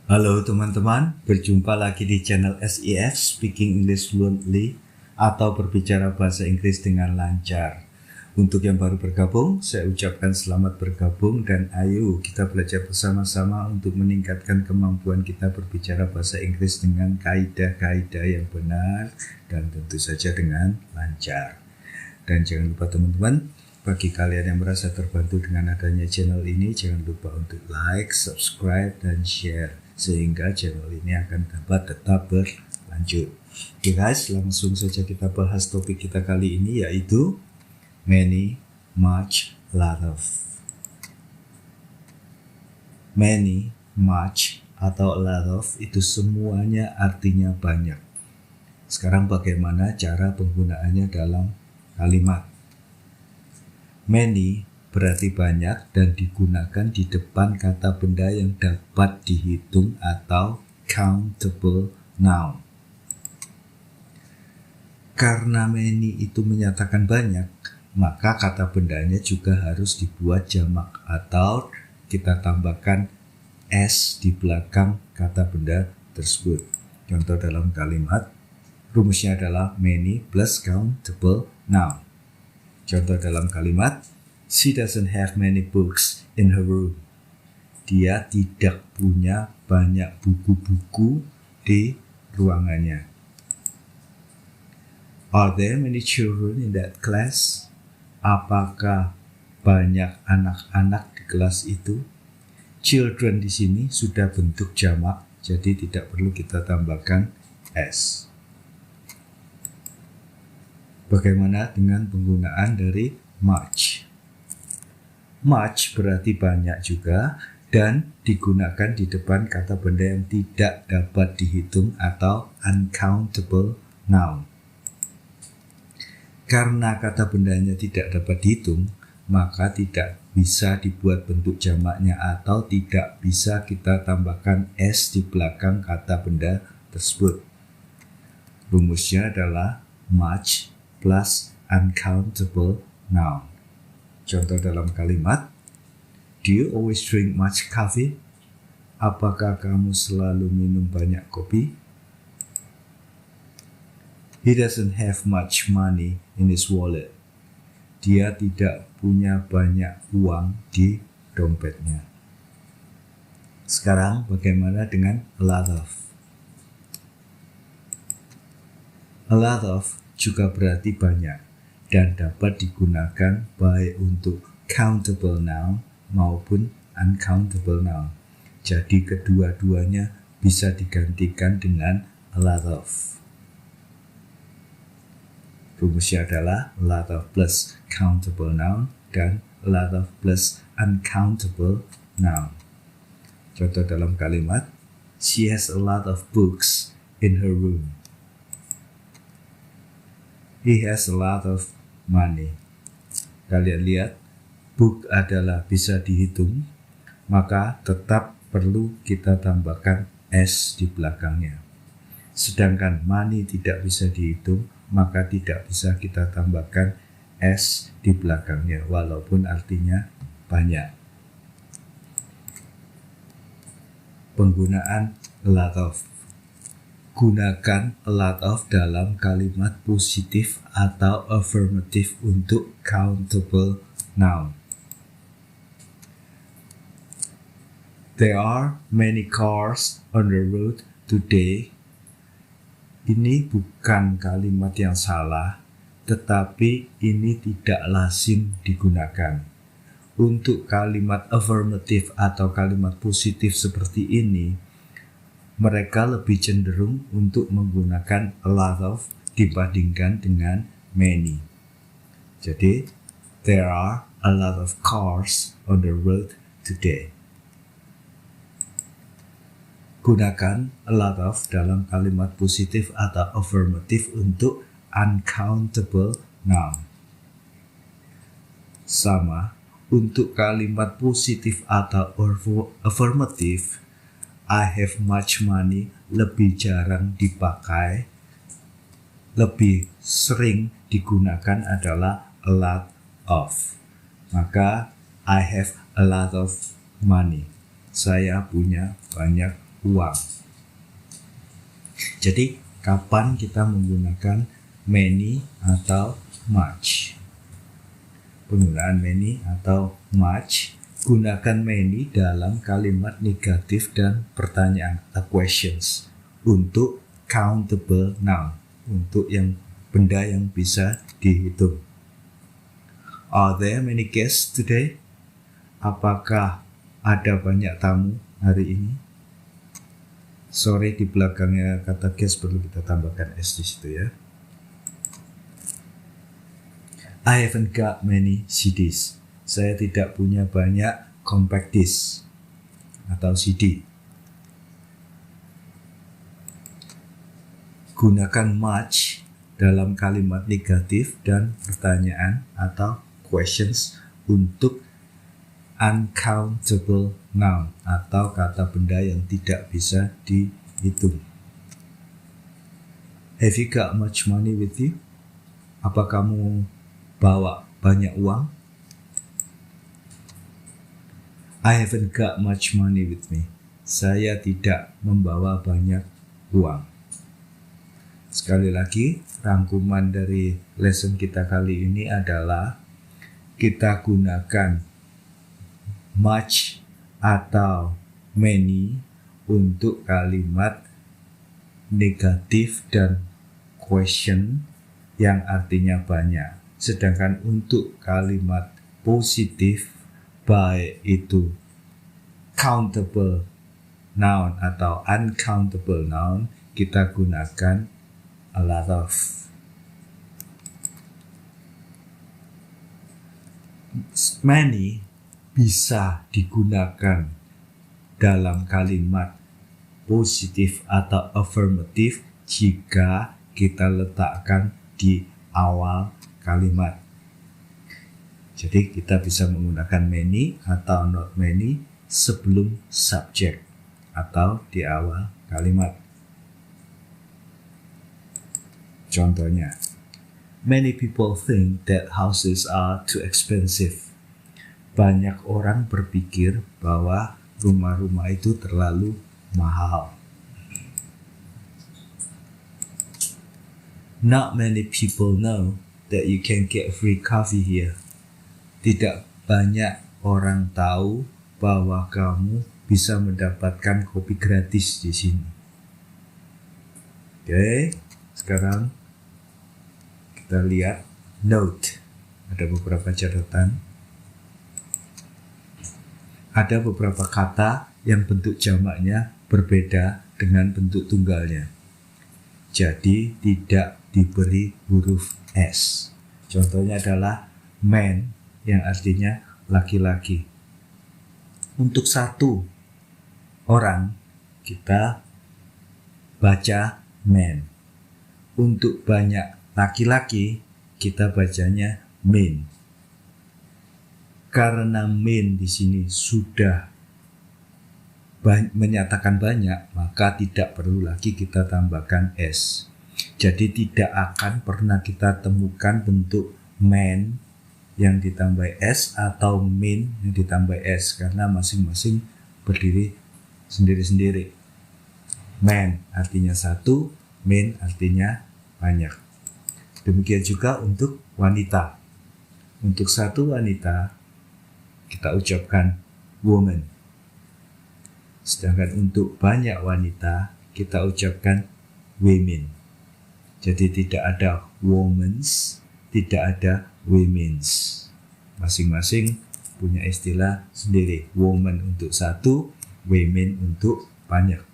Halo teman-teman, berjumpa lagi di channel SEF Speaking English Fluently atau berbicara bahasa Inggris dengan lancar. Untuk yang baru bergabung, saya ucapkan selamat bergabung dan ayo kita belajar bersama-sama untuk meningkatkan kemampuan kita berbicara bahasa Inggris dengan kaidah-kaidah yang benar dan tentu saja dengan lancar. Dan jangan lupa teman-teman, bagi kalian yang merasa terbantu dengan adanya channel ini, jangan lupa untuk like, subscribe, dan share sehingga channel ini akan dapat tetap berlanjut. Oke guys, langsung saja kita bahas topik kita kali ini, yaitu many, much, lot of. Many, much, atau a lot of itu semuanya artinya banyak. Sekarang bagaimana cara penggunaannya dalam kalimat? Many berarti banyak dan digunakan di depan kata benda yang dapat dihitung atau countable noun. Karena many itu menyatakan banyak, maka kata bendanya juga harus dibuat jamak atau kita tambahkan s di belakang kata benda tersebut. Contoh dalam kalimat, rumusnya adalah many plus countable noun. Contoh dalam kalimat, she doesn't have many books in her room. Dia tidak punya banyak buku-buku di ruangannya. Are there many children in that class? Apakah banyak anak-anak di kelas itu? Children di sini sudah bentuk jamak, jadi tidak perlu kita tambahkan s. Bagaimana dengan penggunaan dari much? Much berarti banyak juga dan digunakan di depan kata benda yang tidak dapat dihitung atau uncountable noun. Karena kata bendanya tidak dapat dihitung, maka tidak bisa dibuat bentuk jamaknya atau tidak bisa kita tambahkan s di belakang kata benda tersebut. Rumusnya adalah much plus uncountable noun. Contoh dalam kalimat, do you always drink much coffee? Apakah kamu selalu minum banyak kopi? He doesn't have much money in his wallet. Dia tidak punya banyak uang di dompetnya. Sekarang bagaimana dengan a lot of? A lot of juga berarti banyak dan dapat digunakan baik untuk countable noun maupun uncountable noun. Jadi kedua-duanya bisa digantikan dengan a lot of. Rumusnya adalah a lot of plus countable noun dan a lot of plus uncountable noun. Contoh dalam kalimat, she has a lot of books in her room. He has a lot of money. Kalian lihat, book adalah bisa dihitung, maka tetap perlu kita tambahkan s di belakangnya. Sedangkan money tidak bisa dihitung, maka tidak bisa kita tambahkan s di belakangnya, walaupun artinya banyak. Penggunaan a lot of. Gunakan a lot of dalam kalimat positif atau affirmative untuk countable noun. There are many cars on the road today. Ini bukan kalimat yang salah, tetapi ini tidak lazim digunakan. Untuk kalimat affirmative atau kalimat positif seperti ini, mereka lebih cenderung untuk menggunakan a lot of dibandingkan dengan many. Jadi, there are a lot of cars on the road today. Gunakan a lot of dalam kalimat positif atau affirmative untuk uncountable noun. Sama, untuk kalimat positif atau affirmative, I have much money lebih jarang dipakai, lebih sering digunakan adalah a lot of. Maka I have a lot of money. Saya punya banyak uang. Jadi kapan kita menggunakan many atau much? Penggunaan many atau much, gunakan many dalam kalimat negatif dan pertanyaan atau questions untuk countable noun, untuk yang benda yang bisa dihitung. Are there many guests today? Apakah ada banyak tamu hari ini? Sorry, di belakangnya kata guest perlu kita tambahkan S di situ ya. I haven't got many CDs. Saya tidak punya banyak compact disc atau CD. Gunakan much dalam kalimat negatif dan pertanyaan atau questions untuk uncountable noun atau kata benda yang tidak bisa dihitung. Have you got much money with you? Apa kamu bawa banyak uang? I haven't got much money with me. Saya tidak membawa banyak uang. Sekali lagi, rangkuman dari lesson kita kali ini adalah kita gunakan much atau many untuk kalimat negatif dan question yang artinya banyak. Sedangkan untuk kalimat positif, baik itu countable noun atau uncountable noun, kita gunakan a lot of. Many bisa digunakan dalam kalimat positif atau affirmative jika kita letakkan di awal kalimat. Jadi kita bisa menggunakan many atau not many sebelum subject atau di awal kalimat. Contohnya, many people think that houses are too expensive. Banyak orang berpikir bahwa rumah-rumah itu terlalu mahal. Not many people know that you can get free coffee here. Tidak banyak orang tahu bahwa kamu bisa mendapatkan kopi gratis di sini. Oke, sekarang kita lihat note. Ada beberapa catatan. Ada beberapa kata yang bentuk jamaknya berbeda dengan bentuk tunggalnya. Jadi tidak diberi huruf S. Contohnya adalah man yang artinya laki-laki. Untuk satu orang kita baca man. Untuk banyak laki-laki kita bacanya men. Karena men di sini sudah menyatakan banyak, maka tidak perlu lagi kita tambahkan S. Jadi tidak akan pernah kita temukan bentuk man yang ditambah S atau men yang ditambah S, karena masing-masing berdiri sendiri-sendiri. Man artinya satu, men artinya banyak. Demikian juga untuk wanita. Untuk satu wanita kita ucapkan woman. Sedangkan untuk banyak wanita kita ucapkan women. Jadi tidak ada womens, tidak ada womens. Masing-masing punya istilah sendiri. Woman untuk satu, women untuk banyak.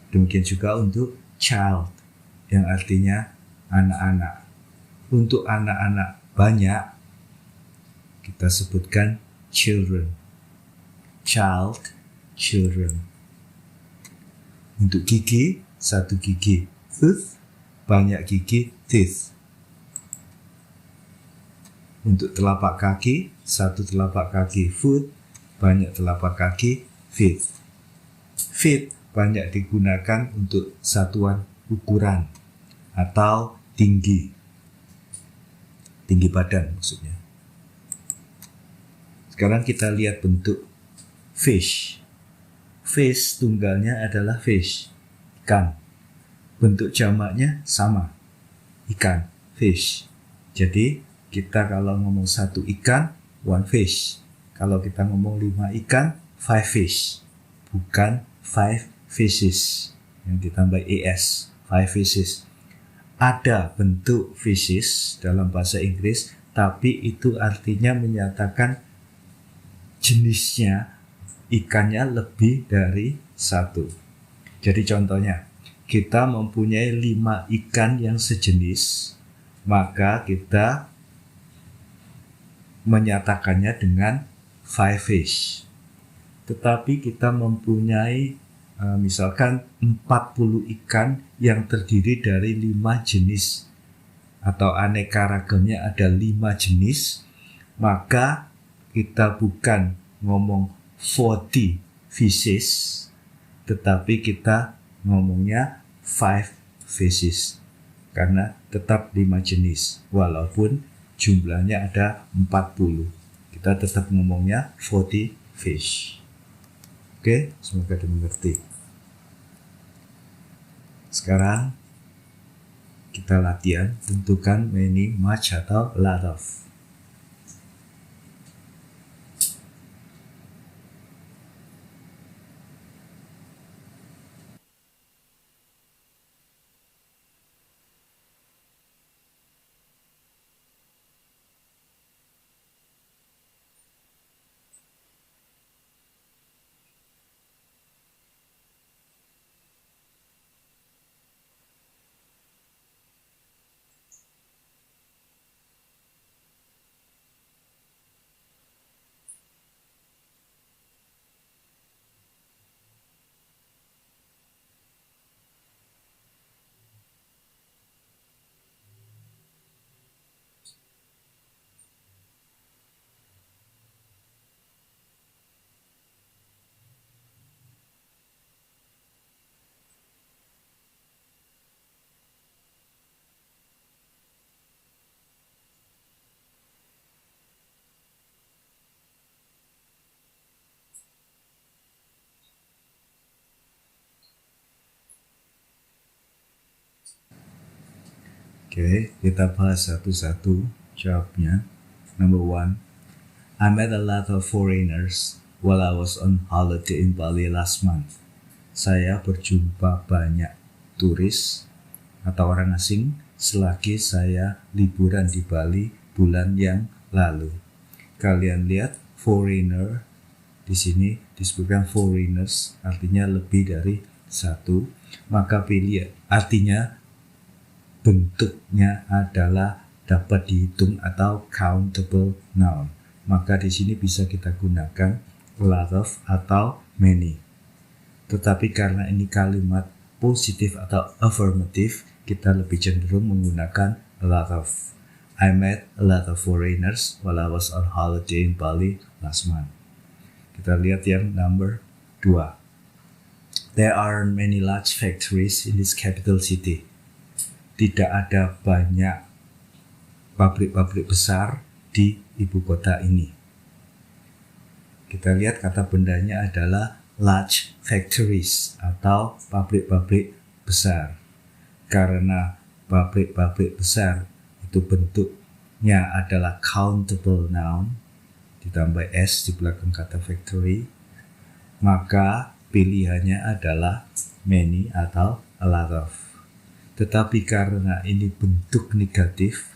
Demikian juga untuk child yang artinya anak-anak. Untuk anak-anak banyak kita sebutkan children. Child, children. Untuk gigi, satu gigi, tooth, banyak gigi, teeth. Untuk telapak kaki, satu telapak kaki, foot, banyak telapak kaki, feet. Feet banyak digunakan untuk satuan ukuran atau tinggi badan maksudnya. Sekarang kita lihat bentuk fish. Fish tunggalnya adalah fish, ikan. Bentuk jamaknya sama, ikan, fish. Jadi kita kalau ngomong satu ikan, one fish. Kalau kita ngomong 5 ikan, 5 fish. Bukan 5 fishes yang ditambah es, 5 fishes. Ada bentuk fishes dalam bahasa Inggris, tapi itu artinya menyatakan jenisnya ikannya lebih dari satu. Jadi contohnya, kita mempunyai 5 ikan yang sejenis, maka kita menyatakannya dengan 5 fish. Tetapi kita mempunyai misalkan 40 ikan yang terdiri dari 5 jenis atau aneka ragamnya ada 5 jenis, maka kita bukan ngomong 40 fishes, tetapi kita ngomongnya 5 fishes karena tetap 5 jenis walaupun jumlahnya ada 40. Kita tetap ngomongnya 40 fish. Oke, semoga dimengerti. Sekarang kita latihan, tentukan many, much, atau lot of. Oke, kita bahas satu-satu jawabnya. Number 1, I met a lot of foreigners while I was on holiday in Bali last month. Saya berjumpa banyak turis atau orang asing selagi saya liburan di Bali bulan yang lalu. Kalian lihat foreigner di sini disebutkan foreigners, artinya lebih dari satu. Maka pilih artinya bentuknya adalah dapat dihitung atau countable noun. Maka di sini bisa kita gunakan a lot of atau many. Tetapi karena ini kalimat positif atau affirmative, kita lebih cenderung menggunakan a lot of. I met a lot of foreigners while I was on holiday in Bali last month. Kita lihat yang number 2. There are many large factories in this capital city. Tidak ada banyak pabrik-pabrik besar di ibu kota ini. Kita lihat kata bendanya adalah large factories atau pabrik-pabrik besar. Karena pabrik-pabrik besar itu bentuknya adalah countable noun, ditambah s di belakang kata factory, maka pilihannya adalah many atau a lot of. Tetapi karena ini bentuk negatif,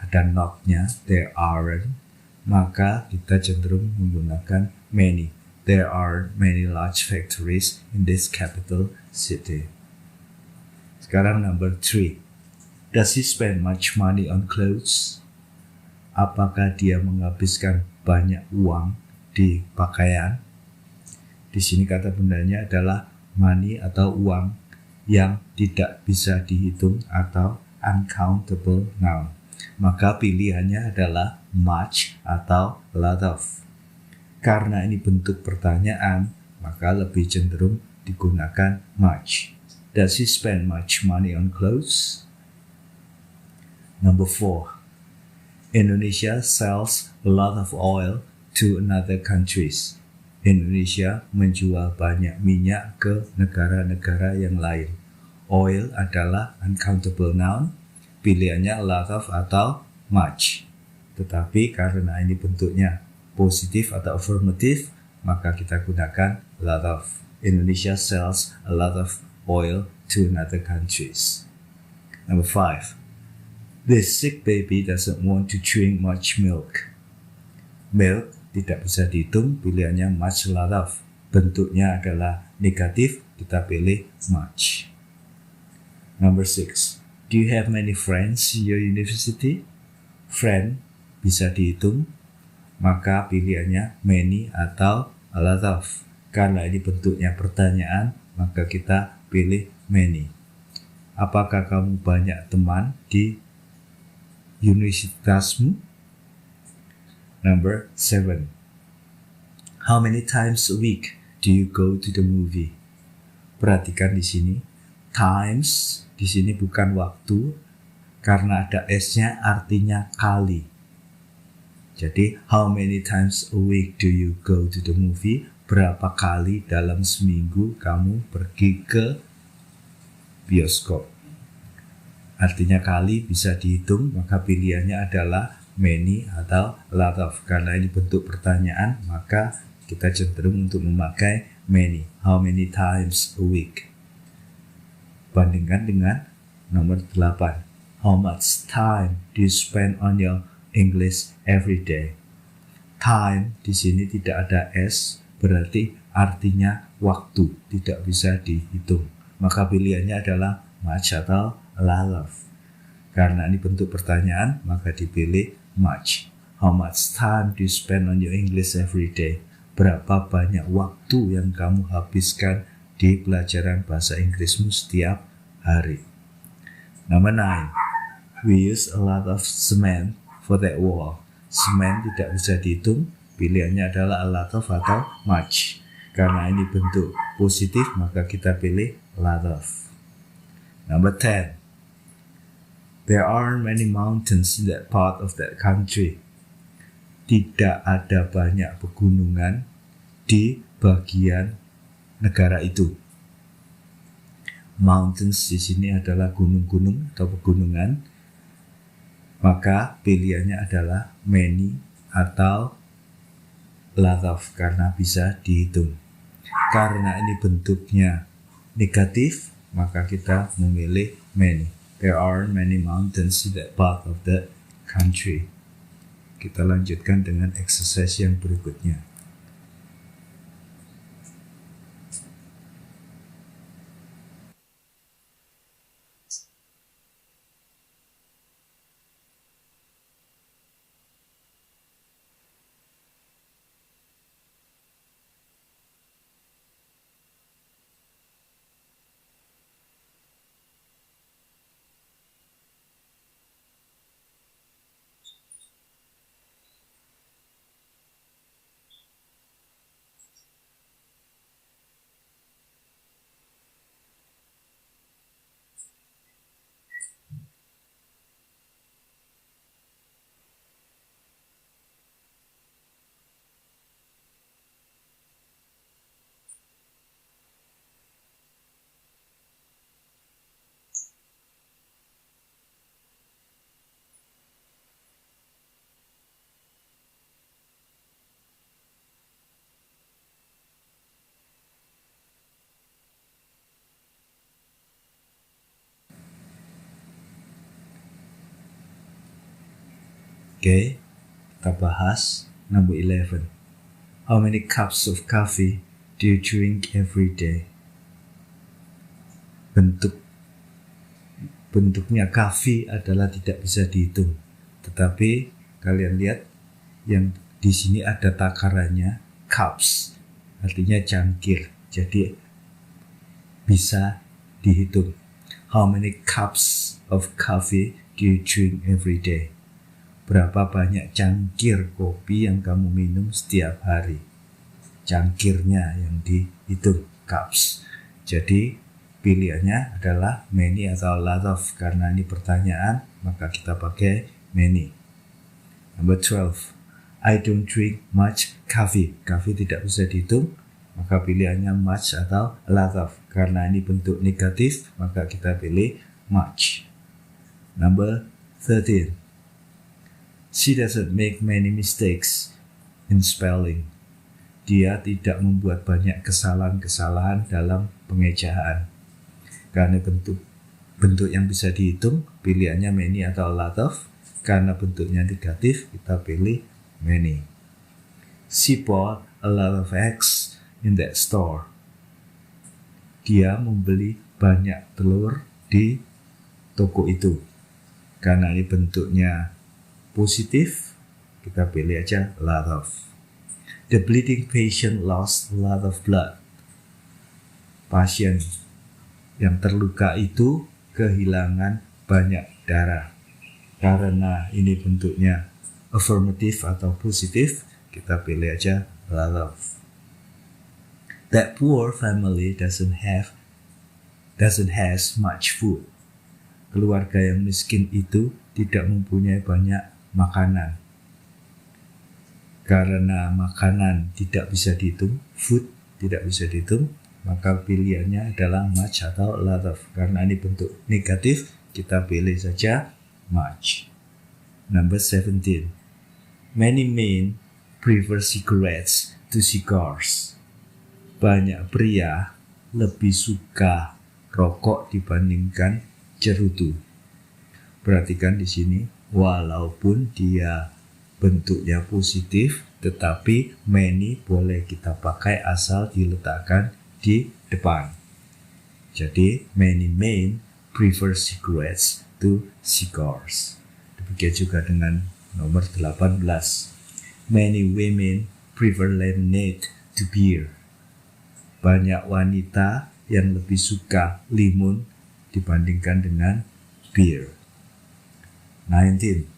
ada not-nya, there aren't, maka kita cenderung menggunakan many. There are many large factories in this capital city. Sekarang number 3. Does he spend much money on clothes? Apakah dia menghabiskan banyak uang di pakaian? Di sini kata bendanya adalah money atau uang yang tidak bisa dihitung atau uncountable noun. Maka pilihannya adalah much atau lot of. Karena ini bentuk pertanyaan, maka lebih cenderung digunakan much. Does he spend much money on clothes? Number 4. Indonesia sells a lot of oil to other countries. Indonesia menjual banyak minyak ke negara-negara yang lain. Oil adalah uncountable noun, pilihannya a lot of atau much. Tetapi karena ini bentuknya positif atau affirmative, maka kita gunakan a lot of. Indonesia sells a lot of oil to other countries. Number 5. This sick baby doesn't want to drink much milk. Milk tidak bisa dihitung, pilihannya much, a lot of. Bentuknya adalah negatif, kita pilih much. Number 6. Do you have many friends in your university? Friend bisa dihitung, maka pilihannya many atau a lot of. Karena ini bentuknya pertanyaan, maka kita pilih many. Apakah kamu banyak teman di universitasmu? Number 7. How many times a week do you go to the movie? Perhatikan di sini, times di sini bukan waktu, karena ada s-nya artinya kali. Jadi, how many times a week do you go to the movie? Berapa kali dalam seminggu kamu pergi ke bioskop? Artinya kali bisa dihitung, maka pilihannya adalah many atau a lot of. Karena ini bentuk pertanyaan, maka kita cenderung untuk memakai many. How many times a week? Bandingkan dengan nomor 8. How much time do you spend on your English every day? Time di sini tidak ada s, berarti artinya waktu, tidak bisa dihitung. Maka pilihannya adalah much atau a lot of. Karena ini bentuk pertanyaan, maka dipilih much. How much time do you spend on your English every day? Berapa banyak waktu yang kamu habiskan di pelajaran bahasa Inggrismu setiap hari? Number 9. We use a lot of cement for that wall. Semen tidak bisa dihitung, pilihannya adalah a lot of atau much. Karena ini bentuk positif, maka kita pilih a lot of. Number 10. There aren't many mountains in that part of that country. Tidak ada banyak pegunungan di bagian negara itu. Mountains di sini adalah gunung-gunung atau pegunungan. Maka pilihannya adalah many atau lot of, karena bisa dihitung. Karena ini bentuknya negatif, maka kita memilih many. There are many mountains in that part of the country. Kita lanjutkan dengan exercise yang berikutnya. Oke, kita bahas number 11. How many cups of coffee do you drink every day? Bentuknya coffee adalah tidak bisa dihitung. Tetapi kalian lihat yang di sini ada takarannya, cups, artinya cangkir. Jadi bisa dihitung. How many cups of coffee do you drink every day? Berapa banyak cangkir kopi yang kamu minum setiap hari? Cangkirnya yang dihitung, cups. Jadi pilihannya adalah many atau a lot of. Karena ini pertanyaan, maka kita pakai many. Number 12. I don't drink much coffee. Coffee tidak bisa dihitung, maka pilihannya much atau a lot of. Karena ini bentuk negatif, maka kita pilih much. Number 13. She doesn't make many mistakes in spelling. Dia tidak membuat banyak kesalahan-kesalahan dalam pengejaan. Karena bentuk yang bisa dihitung, pilihannya many atau a lot of. Karena bentuknya negatif, kita pilih many. She bought a lot of eggs in that store. Dia membeli banyak telur di toko itu. Karena ini bentuknya positif, kita pilih aja a lot of. The bleeding patient lost a lot of blood. Pasien yang terluka itu kehilangan banyak darah. Karena ini bentuknya affirmative atau positif, kita pilih aja a lot of. That poor family doesn't has much food. Keluarga yang miskin itu tidak mempunyai banyak makanan. Karena makanan tidak bisa dihitung, food tidak bisa dihitung, maka pilihannya adalah much atau a lot of. Karena ini bentuk negatif, kita pilih saja much. Number 17. Many men prefer cigarettes to cigars. Banyak pria lebih suka rokok dibandingkan cerutu. Perhatikan di sini, walaupun dia bentuknya positif, tetapi many boleh kita pakai asal diletakkan di depan. Jadi many men prefer cigarettes to cigars. Demikian juga dengan nomor 18. Many women prefer lemonade to beer. Banyak wanita yang lebih suka limun dibandingkan dengan beer. 19.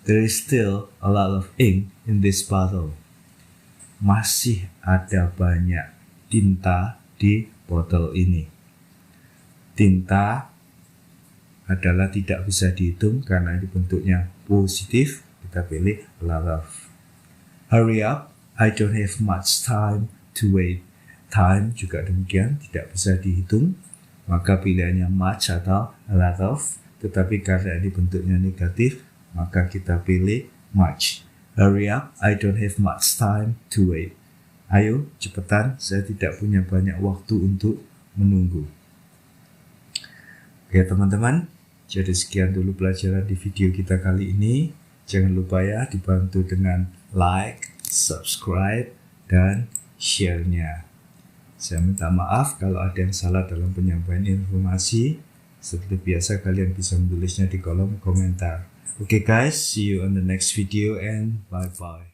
There is still a lot of ink in this bottle. Masih ada banyak tinta di botol ini. Tinta adalah tidak bisa dihitung karena ini bentuknya positif, kita pilih a lot of. Hurry up, I don't have much time to wait. Time juga demikian, tidak bisa dihitung, maka pilihannya much atau a lot of. Tetapi karena ini bentuknya negatif, maka kita pilih much. Hurry up, I don't have much time to wait. Ayo, cepetan, saya tidak punya banyak waktu untuk menunggu. Oke teman-teman, jadi sekian dulu pelajaran di video kita kali ini. Jangan lupa ya dibantu dengan like, subscribe, dan share-nya. Saya minta maaf kalau ada yang salah dalam penyampaian informasi. Seperti biasa kalian bisa menulisnya di kolom komentar. Okay guys, see you on the next video and bye-bye.